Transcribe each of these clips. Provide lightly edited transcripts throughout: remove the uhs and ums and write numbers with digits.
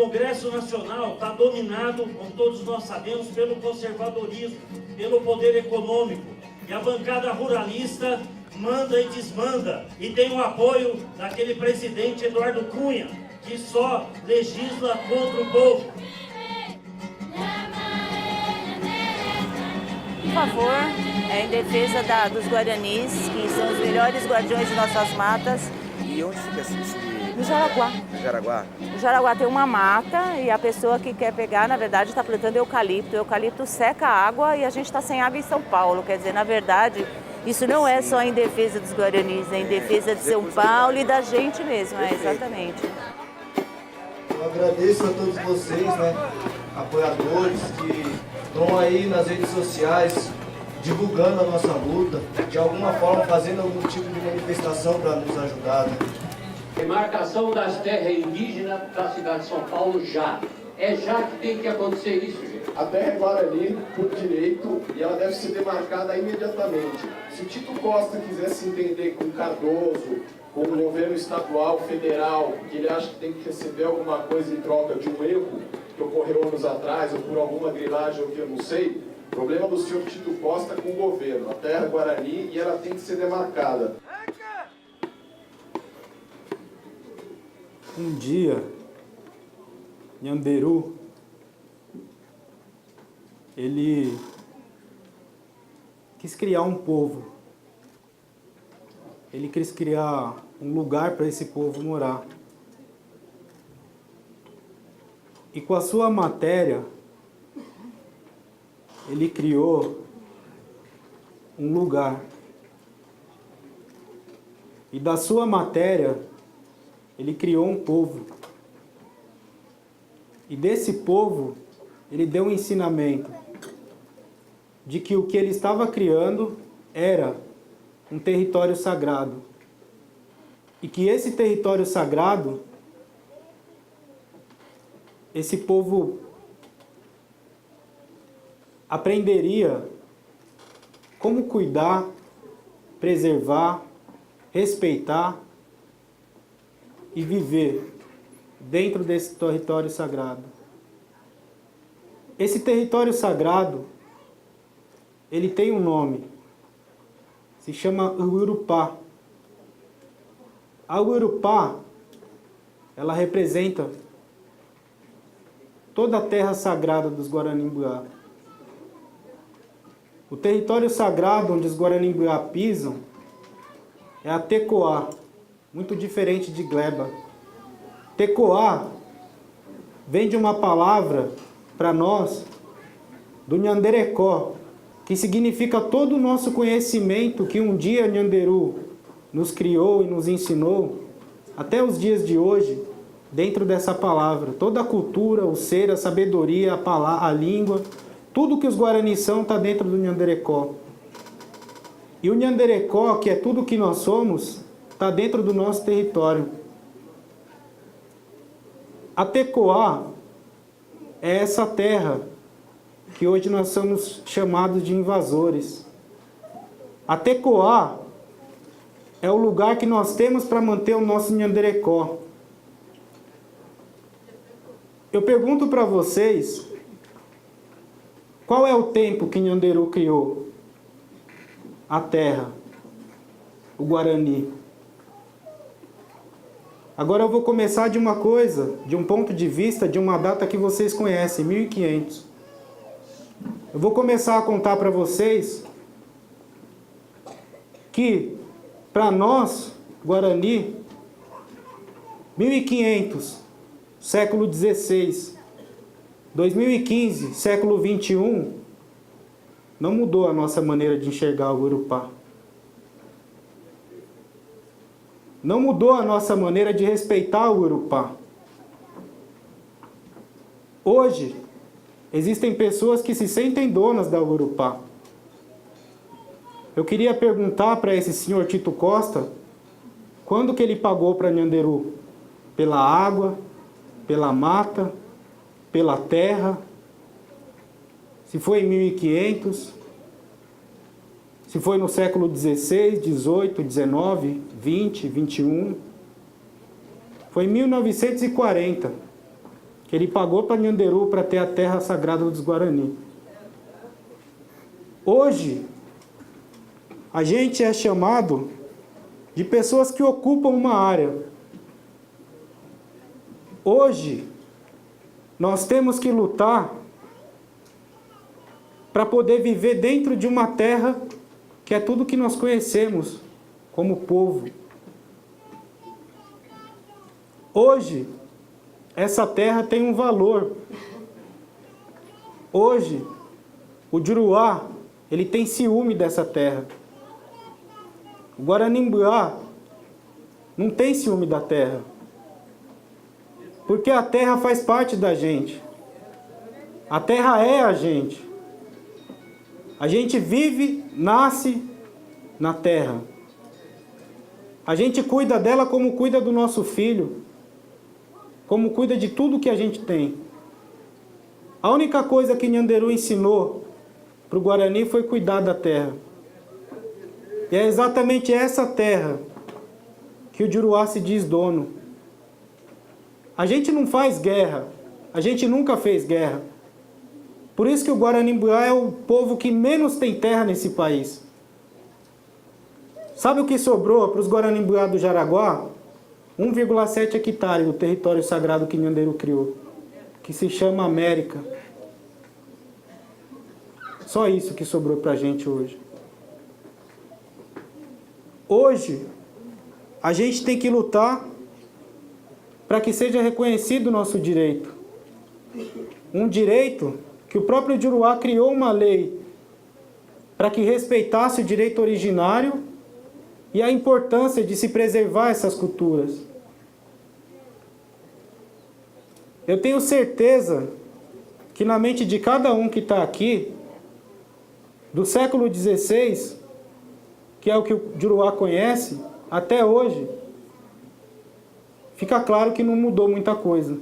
Congresso Nacional está dominado, como todos nós sabemos, pelo conservadorismo, pelo poder econômico. E a bancada ruralista manda e desmanda. E tem o apoio daquele presidente Eduardo Cunha, que só legisla contra o povo. Por favor, é em defesa dos guaranis, que são os melhores guardiões de nossas matas. E onde fica esse? No Jaraguá. No Jaraguá? No Jaraguá tem uma mata e a pessoa que quer pegar, na verdade, está plantando eucalipto. O eucalipto seca a água e a gente está sem água em São Paulo. Quer dizer, na verdade, isso não é só em defesa dos guaranis, é em defesa de São Paulo e da gente mesmo, exatamente. Eu agradeço a todos vocês, apoiadores que estão aí nas redes sociais divulgando a nossa luta, de alguma forma fazendo algum tipo de manifestação para nos ajudar. Demarcação das terras indígenas da cidade de São Paulo já. É já que tem que acontecer isso, gente. A terra é Guarani por direito e ela deve ser demarcada imediatamente. Se o Tito Costa quiser se entender com Cardoso, com o governo estadual, federal, que ele acha que tem que receber alguma coisa em troca de um erro que ocorreu anos atrás, ou por alguma grilagem, ou que eu não sei, problema do senhor Tito Costa com o governo. A terra é Guarani e ela tem que ser demarcada. Um dia, Nhanderu, ele quis criar um povo. Ele quis criar um lugar para esse povo morar. E com a sua matéria, ele criou um lugar. E da sua matéria, ele criou um povo. E desse povo, ele deu um ensinamento de que o que ele estava criando era um território sagrado. E que esse território sagrado, esse povo aprenderia como cuidar, preservar, respeitar e viver dentro desse território sagrado. Esse território sagrado, ele tem um nome, se chama Uirupá. A Uirupá, ela representa toda a terra sagrada dos Guarani-Mbuiá. O território sagrado onde os Guarani-Mbuiá pisam é a Tecoá, muito diferente de Gleba. Tecoá vem de uma palavra, para nós, do Nhanderecó, que significa todo o nosso conhecimento que um dia Nhanderu nos criou e nos ensinou, até os dias de hoje, dentro dessa palavra. Toda a cultura, o ser, a sabedoria, a língua, tudo que os Guarani são está dentro do Nhanderecó. E o Nhanderecó, que é tudo que nós somos, está dentro do nosso território. A Tecoá é essa terra que hoje nós somos chamados de invasores. A Tecoá é o lugar que nós temos para manter o nosso Nhanderecó. Eu pergunto para vocês, qual é o tempo que Nhanderu criou? A terra, o Guarani. Agora eu vou começar de uma coisa, de um ponto de vista, de uma data que vocês conhecem, 1500. Eu vou começar a contar para vocês que, para nós, Guarani, 1500, século XVI, 2015, século XXI, não mudou a nossa maneira de enxergar o Urupá. Não mudou a nossa maneira de respeitar o Urupá. Hoje, existem pessoas que se sentem donas da Urupá. Eu queria perguntar para esse senhor Tito Costa, quando que ele pagou para Nhanderu? Pela água, pela mata, pela terra? Se foi em 1500, se foi no século XVI, XVIII, XIX, XX, XXI. Foi em 1940 que ele pagou para Nhanderu para ter a terra sagrada dos Guarani. Hoje, a gente é chamado de pessoas que ocupam uma área. Hoje, nós temos que lutar para poder viver dentro de uma terra que é tudo que nós conhecemos como povo. Hoje, essa terra tem um valor. Hoje, o Juruá, ele tem ciúme dessa terra. O Guarani-Mbuá não tem ciúme da terra. Porque a terra faz parte da gente. A terra é a gente. A gente vive, nasce na terra. A gente cuida dela como cuida do nosso filho, como cuida de tudo que a gente tem. A única coisa que Nhanderu ensinou para o Guarani foi cuidar da terra. E é exatamente essa terra que o Juruá se diz dono. A gente não faz guerra, a gente nunca fez guerra. Por isso que o Guarani-Mbuá é o povo que menos tem terra nesse país. Sabe o que sobrou para os Guarani-Mbuá do Jaraguá? 1,7 hectares do território sagrado que Nhanderu criou, que se chama América. Só isso que sobrou para a gente hoje. Hoje, a gente tem que lutar para que seja reconhecido o nosso direito. Um direito que o próprio Juruá criou uma lei para que respeitasse o direito originário e a importância de se preservar essas culturas. Eu tenho certeza que na mente de cada um que está aqui, do século XVI, que é o que o Juruá conhece, até hoje, fica claro que não mudou muita coisa.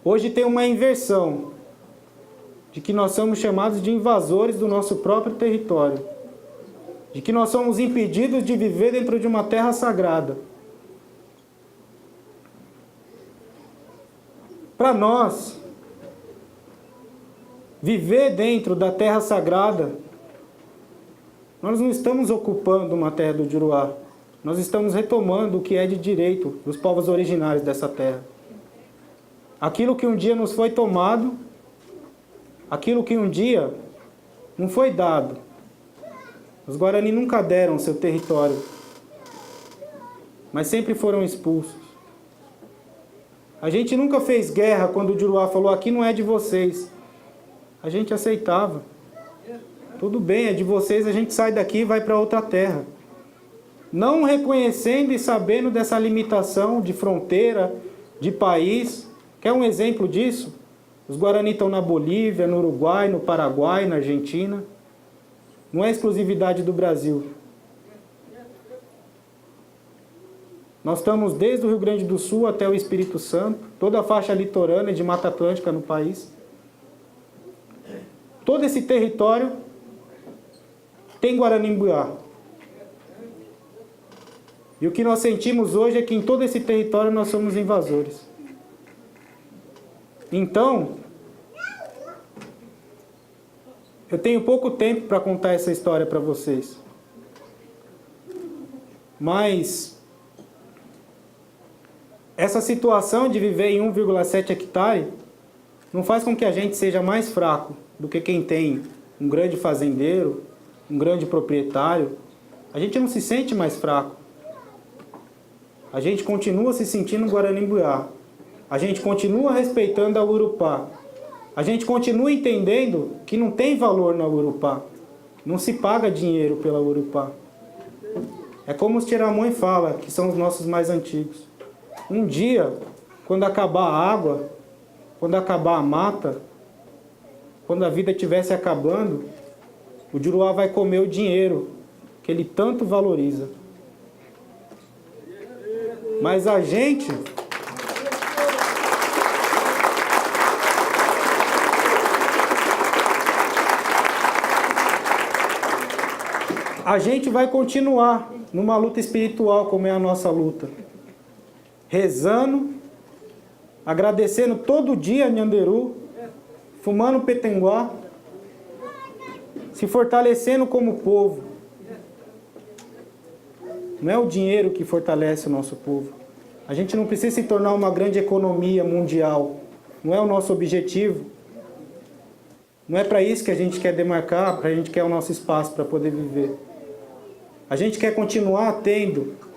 Hoje tem uma inversão, de que nós somos chamados de invasores do nosso próprio território, de que nós somos impedidos de viver dentro de uma terra sagrada. Para nós, viver dentro da terra sagrada, nós não estamos ocupando uma terra do Juruá, nós estamos retomando o que é de direito dos povos originários dessa terra. Aquilo que um dia nos foi tomado, aquilo que um dia não foi dado. Os Guarani nunca deram seu território, mas sempre foram expulsos. A gente nunca fez guerra quando o Juruá falou, aqui não é de vocês. A gente aceitava. Tudo bem, é de vocês, a gente sai daqui e vai para outra terra. Não reconhecendo e sabendo dessa limitação de fronteira, de país. Quer um exemplo disso? Os Guarani estão na Bolívia, no Uruguai, no Paraguai, na Argentina. Não é exclusividade do Brasil. Nós estamos desde o Rio Grande do Sul até o Espírito Santo, toda a faixa litorânea de Mata Atlântica no país. Todo esse território tem Guarani-Mbuá. E o que nós sentimos hoje é que em todo esse território nós somos invasores. Então, eu tenho pouco tempo para contar essa história para vocês. Mas essa situação de viver em 1,7 hectare não faz com que a gente seja mais fraco do que quem tem um grande fazendeiro, um grande proprietário. A gente não se sente mais fraco. A gente continua se sentindo Guarani-Mbuá. A gente continua respeitando a Urupá. A gente continua entendendo que não tem valor na Urupá. Não se paga dinheiro pela Urupá. É como os Tiramões falam, que são os nossos mais antigos. Um dia, quando acabar a água, quando acabar a mata, quando a vida estiver se acabando, o Juruá vai comer o dinheiro que ele tanto valoriza. Mas a gente vai continuar numa luta espiritual, como é a nossa luta. Rezando, agradecendo todo dia Nhanderu, fumando petenguá, se fortalecendo como povo. Não é o dinheiro que fortalece o nosso povo. A gente não precisa se tornar uma grande economia mundial. Não é o nosso objetivo. Não é para isso que a gente quer demarcar, para a gente quer o nosso espaço para poder viver. A gente quer continuar tendo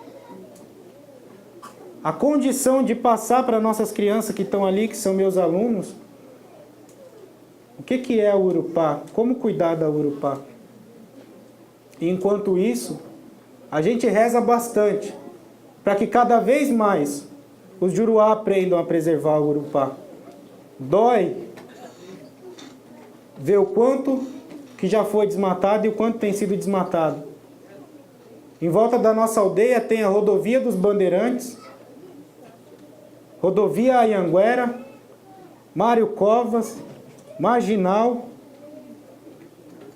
a condição de passar para nossas crianças que estão ali, que são meus alunos, o que é a Urupá, como cuidar da Urupá. E enquanto isso, a gente reza bastante para que cada vez mais os Juruá aprendam a preservar o Urupá. Dói ver o quanto que já foi desmatado e o quanto tem sido desmatado. Em volta da nossa aldeia tem a rodovia dos Bandeirantes, rodovia Anhanguera, Mário Covas, Marginal,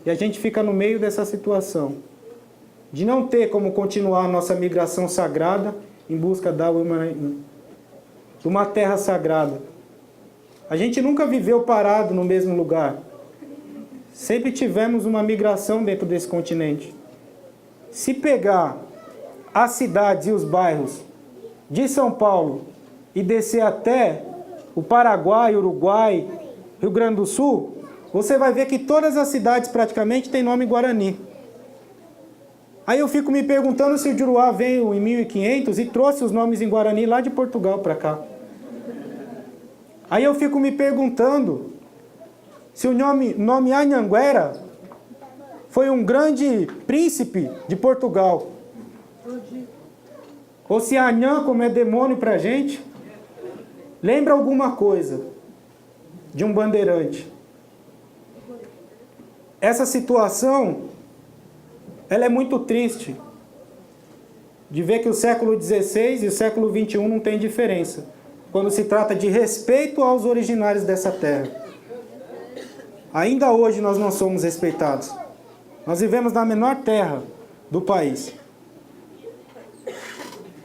e a gente fica no meio dessa situação de não ter como continuar a nossa migração sagrada em busca de uma terra sagrada. A gente nunca viveu parado no mesmo lugar. Sempre tivemos uma migração dentro desse continente. Se pegar as cidades e os bairros de São Paulo e descer até o Paraguai, Uruguai, Rio Grande do Sul, você vai ver que todas as cidades praticamente têm nome Guarani. Aí eu fico me perguntando se o Juruá veio em 1500 e trouxe os nomes em Guarani lá de Portugal para cá. Aí eu fico me perguntando se o nome Anhanguera foi um grande príncipe de Portugal. Ou se Anhã, como é demônio para a gente, lembra alguma coisa de um bandeirante. Essa situação, ela é muito triste de ver que o século XVI e o século XXI não tem diferença quando se trata de respeito aos originários dessa terra. Ainda hoje nós não somos respeitados. Nós vivemos na menor terra do país.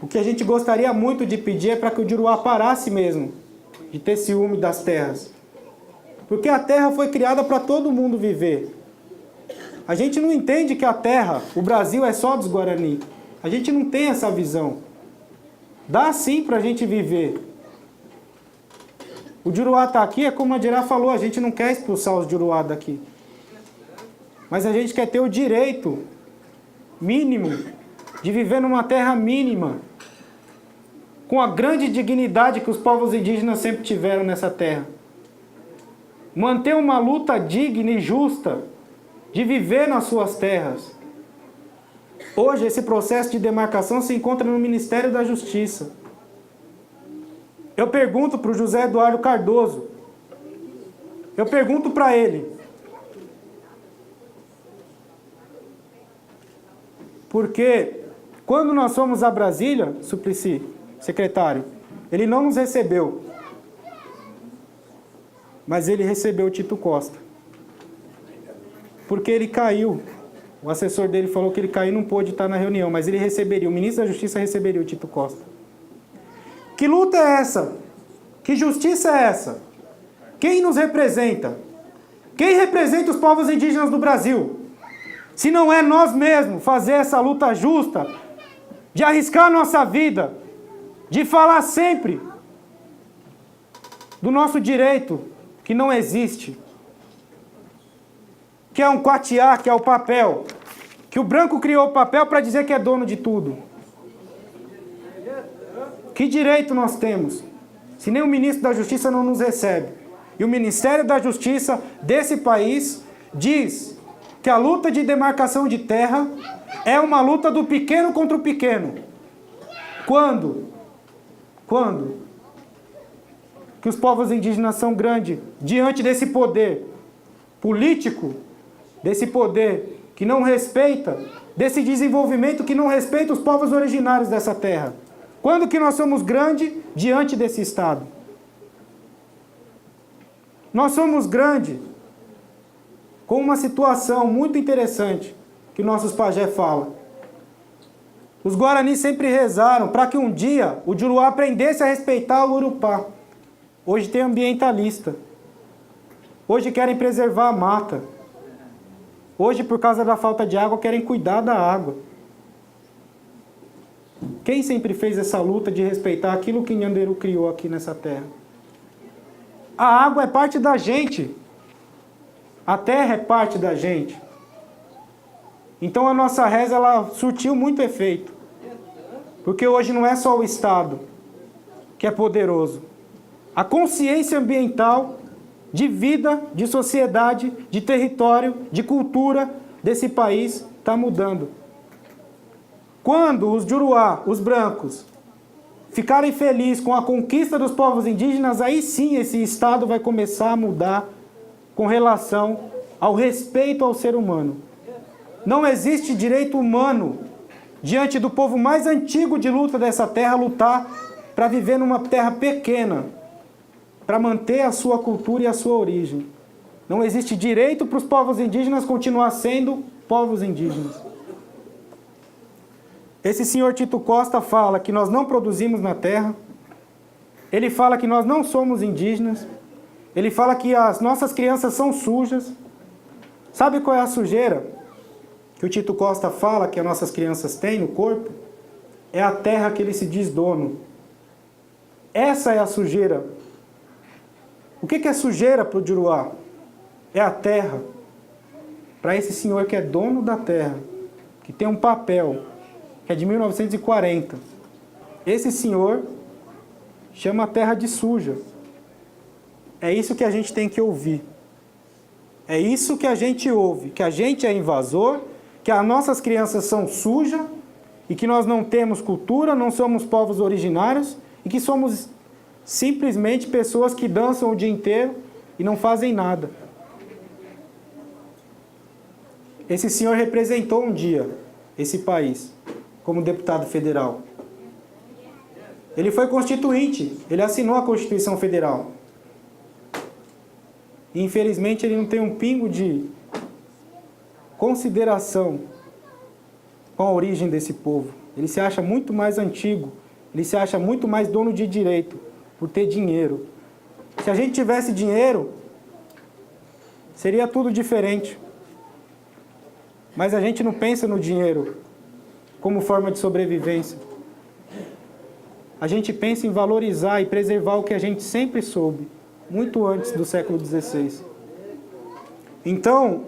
O que a gente gostaria muito de pedir é para que o Juruá parasse mesmo de ter ciúme das terras. Porque a terra foi criada para todo mundo viver. A gente não entende que a terra, o Brasil é só dos Guarani. A gente não tem essa visão. Dá sim para a gente viver. O Juruá está aqui, é como a Dirá falou, a gente não quer expulsar os Juruá daqui. Mas a gente quer ter o direito mínimo de viver numa terra mínima, com a grande dignidade que os povos indígenas sempre tiveram nessa terra. Manter uma luta digna e justa de viver nas suas terras. Hoje, esse processo de demarcação se encontra no Ministério da Justiça. Eu pergunto para o José Eduardo Cardoso, eu pergunto para ele, porque quando nós fomos a Brasília, Suplicy, secretário, ele não nos recebeu, mas ele recebeu o Tito Costa, porque ele caiu. O assessor dele falou que ele caiu e não pôde estar na reunião, mas ele receberia, o ministro da Justiça receberia o Tito Costa. Que luta é essa? Que justiça é essa? Quem nos representa? Quem representa os povos indígenas do Brasil? Se não é nós mesmos fazer essa luta justa, de arriscar nossa vida, de falar sempre do nosso direito, que não existe, que é um quatiá, que é o papel, que o branco criou o papel para dizer que é dono de tudo. Que direito nós temos, se nem o ministro da Justiça não nos recebe? E o Ministério da Justiça desse país diz que a luta de demarcação de terra é uma luta do pequeno contra o pequeno. Quando? Quando? Que os povos indígenas são grandes diante desse poder político, desse poder que não respeita, desse desenvolvimento que não respeita os povos originários dessa terra. Quando que nós somos grandes diante desse Estado? Nós somos grandes com uma situação muito interessante que nossos pajé falam. Os Guarani sempre rezaram para que um dia o Juruá aprendesse a respeitar o Urupá. Hoje tem ambientalista. Hoje querem preservar a mata. Hoje, por causa da falta de água, querem cuidar da água. Quem sempre fez essa luta de respeitar aquilo que Nhanderu criou aqui nessa terra? A água é parte da gente. A terra é parte da gente. Então a nossa reza, ela surtiu muito efeito. Porque hoje não é só o Estado que é poderoso. A consciência ambiental de vida, de sociedade, de território, de cultura desse país está mudando. Quando os Juruá, os brancos, ficarem felizes com a conquista dos povos indígenas, aí sim esse Estado vai começar a mudar com relação ao respeito ao ser humano. Não existe direito humano diante do povo mais antigo de luta dessa terra lutar para viver numa terra pequena, para manter a sua cultura e a sua origem. Não existe direito para os povos indígenas continuar sendo povos indígenas. Esse senhor Tito Costa fala que nós não produzimos na terra. Ele fala que nós não somos indígenas. Ele fala que as nossas crianças são sujas. Sabe qual é a sujeira que o Tito Costa fala que as nossas crianças têm no corpo? É a terra que ele se diz dono. Essa é a sujeira. O que é sujeira para o Juruá? É a terra. Para esse senhor que é dono da terra, que tem um papel, que é de 1940. Esse senhor chama a terra de suja. É isso que a gente tem que ouvir. É isso que a gente ouve, que a gente é invasor, que as nossas crianças são sujas e que nós não temos cultura, não somos povos originários e que somos simplesmente pessoas que dançam o dia inteiro e não fazem nada. Esse senhor representou um dia esse país como deputado federal. Ele foi constituinte, ele assinou a Constituição Federal. E, infelizmente, ele não tem um pingo de consideração com a origem desse povo. Ele se acha muito mais antigo, ele se acha muito mais dono de direito, por ter dinheiro. Se a gente tivesse dinheiro, seria tudo diferente. Mas a gente não pensa no dinheiro como forma de sobrevivência. A gente pensa em valorizar e preservar o que a gente sempre soube, muito antes do século XVI. Então,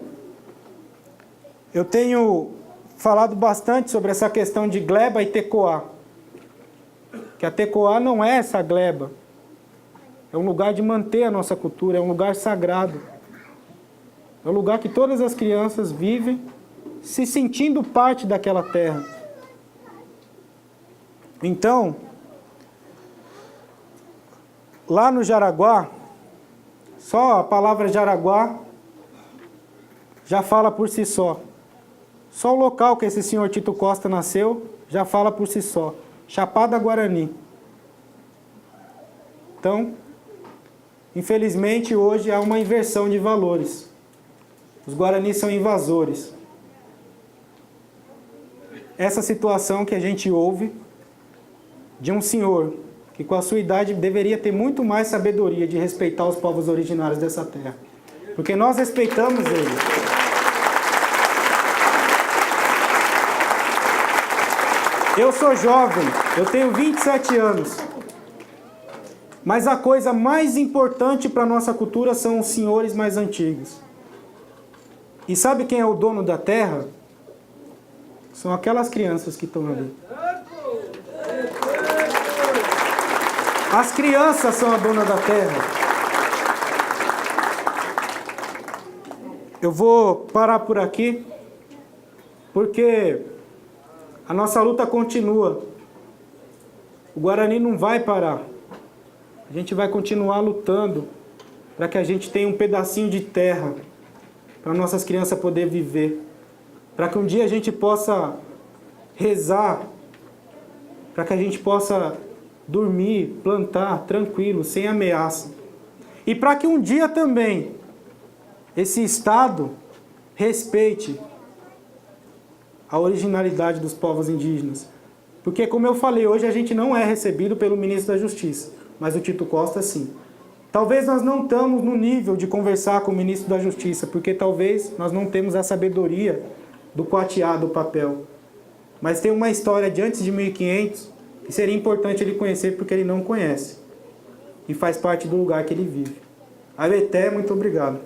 eu tenho falado bastante sobre essa questão de gleba e tecoá. Que a tecoá não é essa gleba. É um lugar de manter a nossa cultura, é um lugar sagrado. É um lugar que todas as crianças vivem se sentindo parte daquela terra. Então, lá no Jaraguá, só a palavra Jaraguá já fala por si só. Só o local que esse senhor Tito Costa nasceu já fala por si só. Chapada Guarani. Então, infelizmente, hoje há uma inversão de valores. Os Guaranis são invasores. Essa situação que a gente ouve de um senhor que com a sua idade deveria ter muito mais sabedoria de respeitar os povos originários dessa terra. Porque nós respeitamos eles. Eu sou jovem, eu tenho 27 anos. Mas a coisa mais importante para a nossa cultura são os senhores mais antigos. E sabe quem é o dono da terra? São aquelas crianças que estão ali. As crianças são a dona da terra. Eu vou parar por aqui, porque a nossa luta continua. O Guarani não vai parar. A gente vai continuar lutando para que a gente tenha um pedacinho de terra para nossas crianças poderem viver. Para que um dia a gente possa rezar, para que a gente possa dormir, plantar tranquilo, sem ameaça. E para que um dia também esse Estado respeite a originalidade dos povos indígenas. Porque, como eu falei, hoje a gente não é recebido pelo ministro da Justiça, mas o Tito Costa sim. Talvez nós não estamos no nível de conversar com o ministro da Justiça, porque talvez nós não temos a sabedoria do quatiá do papel. Mas tem uma história de antes de 1500 que seria importante ele conhecer porque ele não conhece. E faz parte do lugar que ele vive. Areté, muito obrigado.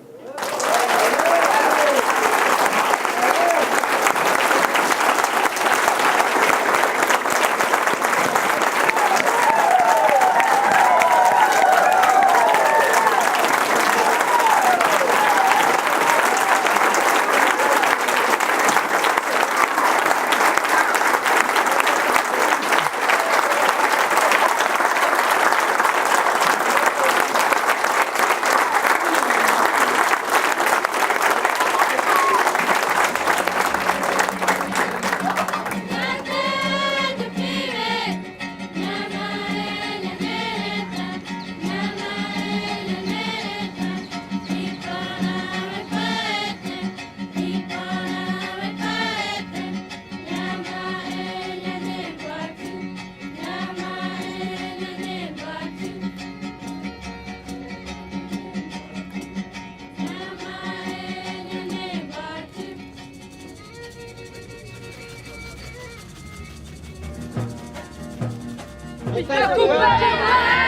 Está